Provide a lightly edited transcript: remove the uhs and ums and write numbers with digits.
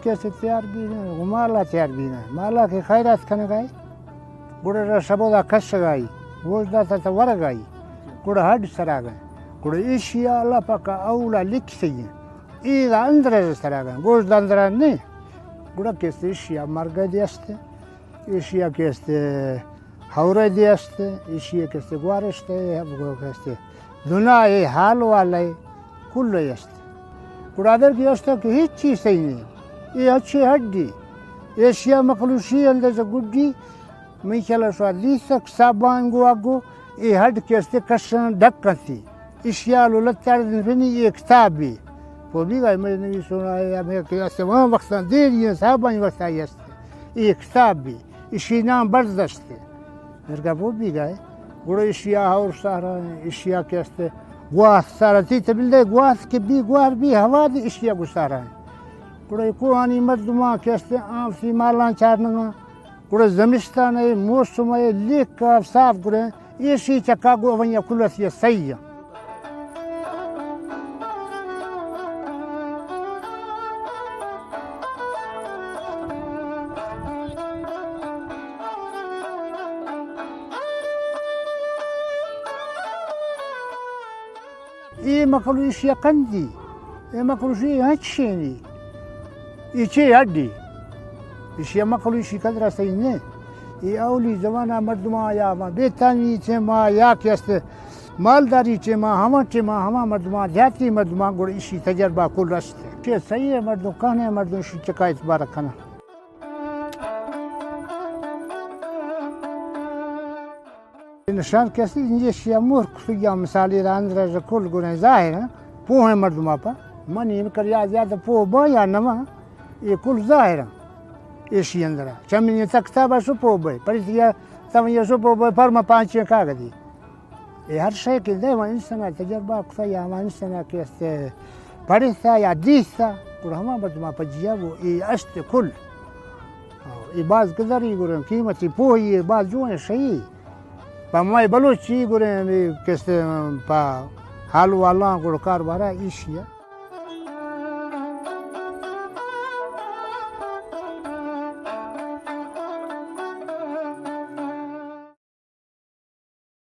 कैसे तैयार भी नहीं माला तैयार भी नहीं माला के खैरात खाने गए गुड़ा सबोदा कस गई गोश्त था वर गई गुड़ा हड सरा गए गुड़ा एशिया अल्लाह पका औला लिख सही ईद अंदर सरा गए गोश्त अंदर नहीं गुड़ा कैसे एशिया मर गए दियास्ते एशिया कैसे हौरे दियास्ते एशिया कैसे गुआरस्ते कैसे दुना ये हाल वाले कुल यस्ते गुड़ादर की यस्ते कि हिच चीज सही नहीं ये अच्छी हड्डी एशिया मखलूशी अंदर से गुड्डी मिचला स्वादिष्ट साबान गुआगो ये हड कैसे कशन ढक्कती एशिया लुलत्तर दिन फिनी ये किताब भी वो भी गए मैंने भी सुना है हमें कैसे वहाँ वक्त दे दिए साबान वक्त आई यस्ते ये किताब भी इसी नाम बर्दाश्त है मेरे का वो भी गए गुड़ा एशिया और सारा एशिया कैसे गुआस सारा थी तबिल्दे गुआस के भी गुआर भी हवा दी एशिया को सारा है गुड़ा कुआनी मर्दमा कैसे आम सी माला चारना गुड़ा जमिस्तान है मौसम है लेक का साफ गुड़ा ये सी चक्का गो वहीं कुलस ये सही है ये मखलूशी कंदी ये मखलूशी हच्छेनी ये चे हड्डी ये मखलूशी कदरा सही ने ये अवली जमाना मर्दमा या मा बेतानी चे मा या कैसे मालदारी चे मा हमा मर्दमा जाती मर्दमा गुड़ इसी तजर्बा कुल रस्ते के सही है मर्दों कहने मर्दों इसी चकायत बार खाना निशान कैसे ये शिया मूर्ख सुया मिसाली रांद्र रकुल गुने जाहिर है पोहे मर्दमा पा मनी कर या ज्यादा पो बो या नमा ये कुल जाहिर है एशी अंदर चमिनी तख्ता बस पो बे परिया तम ये सो पो बे फर्मा पांच कागदी ये हर शय के दे वन इंसान तजर्बा का या वन इंसान कैसे परिसा या दिसा और हम मर्दमा पजिया वो ये अस्त कुल ये बाज कदरी गुरे कीमती पो ये बाज जो है सही पमाई बलोची गुरे कैसे पा हाल वाला गुड़कार बारा ईशिया